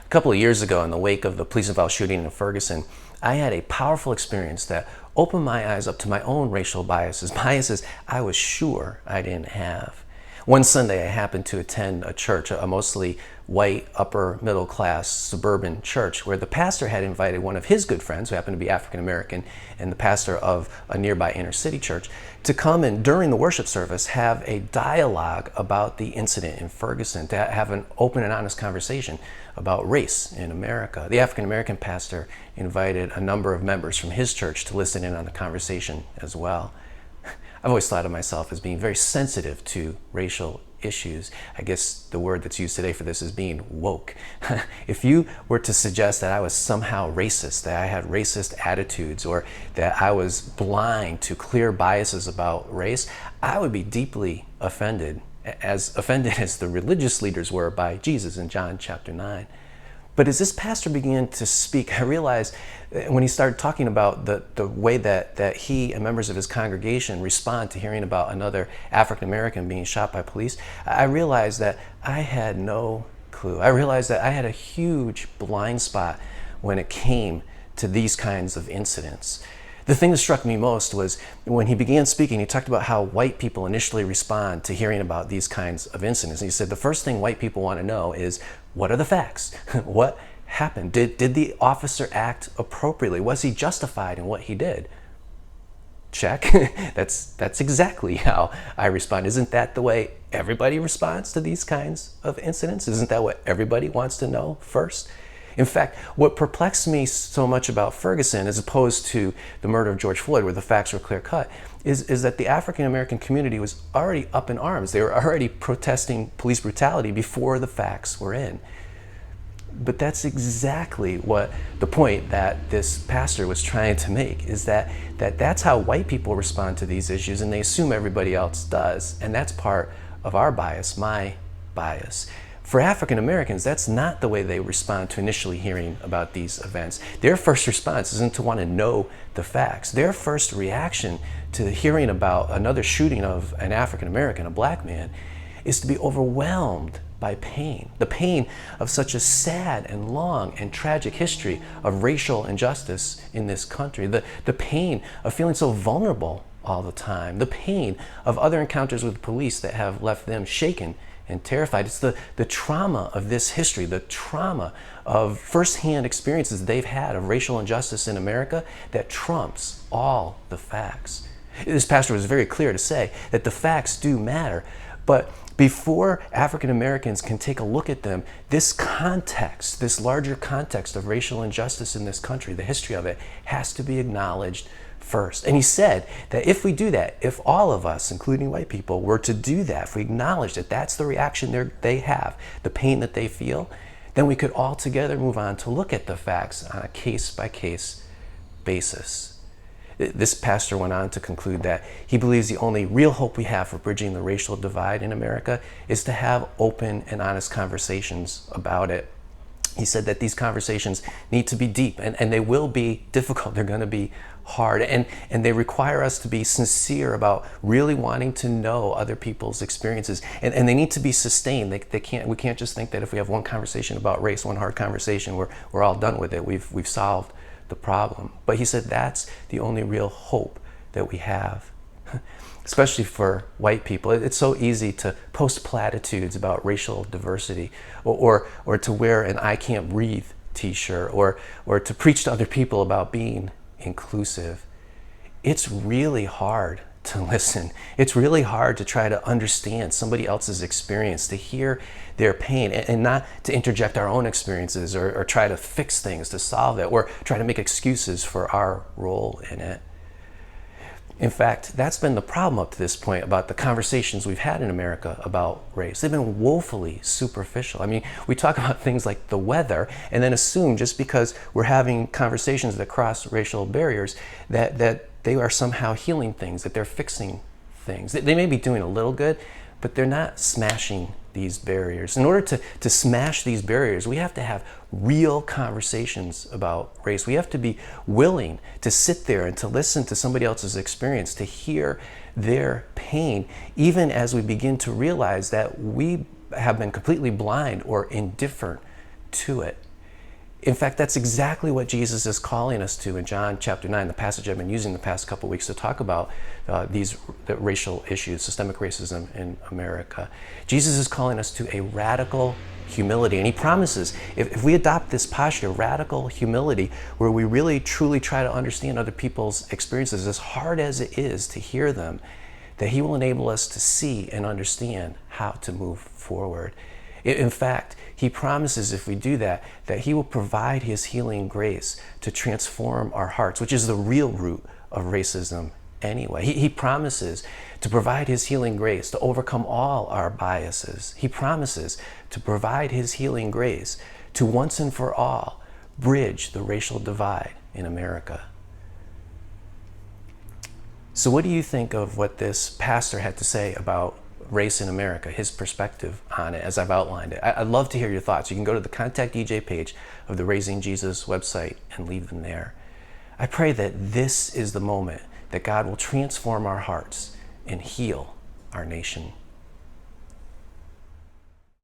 A couple of years ago, in the wake of the police involved shooting in Ferguson, I had a powerful experience that opened my eyes up to my own racial biases I was sure I didn't have. One Sunday, I happened to attend a church, a mostly white, upper middle class suburban church, where the pastor had invited one of his good friends, who happened to be African American, and the pastor of a nearby inner city church, to come and during the worship service have a dialogue about the incident in Ferguson, to have an open and honest conversation about race in America. The African American pastor invited a number of members from his church to listen in on the conversation as well. I've always thought of myself as being very sensitive to racial issues. I guess the word that's used today for this is being woke. If you were to suggest that I was somehow racist, that I had racist attitudes, or that I was blind to clear biases about race, I would be deeply offended as the religious leaders were by Jesus in John chapter 9. But as this pastor began to speak, I realized when he started talking about the way that he and members of his congregation respond to hearing about another African American being shot by police, I realized that I had no clue. I realized that I had a huge blind spot when it came to these kinds of incidents. The thing that struck me most was when he began speaking, he talked about how white people initially respond to hearing about these kinds of incidents. And he said the first thing white people want to know is, what are the facts? What happened? Did the officer act appropriately? Was he justified in what he did? Check. That's exactly how I respond. Isn't that the way everybody responds to these kinds of incidents? Isn't that what everybody wants to know first? In fact, what perplexed me so much about Ferguson, as opposed to the murder of George Floyd, where the facts were clear cut, is that the African American community was already up in arms. They were already protesting police brutality before the facts were in. But that's exactly what the point that this pastor was trying to make, is that's how white people respond to these issues, and they assume everybody else does. And that's part of our bias, my bias. For African Americans, that's not the way they respond to initially hearing about these events. Their first response isn't to want to know the facts. Their first reaction to hearing about another shooting of an African American, a black man, is to be overwhelmed by pain. The pain of such a sad and long and tragic history of racial injustice in this country. The pain of feeling so vulnerable all the time. The pain of other encounters with police that have left them shaken and terrified. It's the trauma of this history, the trauma of firsthand experiences they've had of racial injustice in America that trumps all the facts. This pastor was very clear to say that the facts do matter, but before African Americans can take a look at them, this context, this larger context of racial injustice in this country, the history of it, has to be acknowledged first. And he said that if we do that, if all of us, including white people, were to do that, if we acknowledge that that's the reaction they have, the pain that they feel, then we could all together move on to look at the facts on a case-by-case basis. This pastor went on to conclude that he believes the only real hope we have for bridging the racial divide in America is to have open and honest conversations about it. He said that these conversations need to be deep, and they will be difficult. They're going to be hard, and they require us to be sincere about really wanting to know other people's experiences, and they need to be sustained. We can't just think that if we have one conversation about race, one hard conversation, we're all done with it. We've solved the problem. But he said that's the only real hope that we have. Especially for white people, it's so easy to post platitudes about racial diversity, or to wear an "I can't breathe" t-shirt, or to preach to other people about being inclusive. It's really hard to listen. It's really hard to try to understand somebody else's experience, to hear their pain, and not to interject our own experiences, or try to fix things to solve it, or try to make excuses for our role in it. In fact, that's been the problem up to this point about the conversations we've had in America about race. They've been woefully superficial. I mean, we talk about things like the weather and then assume just because we're having conversations that cross racial barriers that they are somehow healing things, that they're fixing things. They may be doing a little good, but they're not smashing these barriers. In order to smash these barriers, we have to have real conversations about race. We have to be willing to sit there and to listen to somebody else's experience, to hear their pain, even as we begin to realize that we have been completely blind or indifferent to it. In fact, that's exactly what Jesus is calling us to in John chapter 9, the passage I've been using the past couple of weeks to talk about the racial issues, systemic racism in America. Jesus is calling us to a radical humility. And he promises, if we adopt this posture, radical humility, where we really truly try to understand other people's experiences, as hard as it is to hear them, that he will enable us to see and understand how to move forward. In fact, he promises if we do that, that he will provide his healing grace to transform our hearts, which is the real root of racism anyway. He promises to provide his healing grace to overcome all our biases. He promises to provide his healing grace to once and for all bridge the racial divide in America. So what do you think of what this pastor had to say about race in America, his perspective on it as I've outlined it? I'd love to hear your thoughts. You can go to the Contact DJ page of the Raising Jesus website and leave them there. I pray that this is the moment that God will transform our hearts and heal our nation.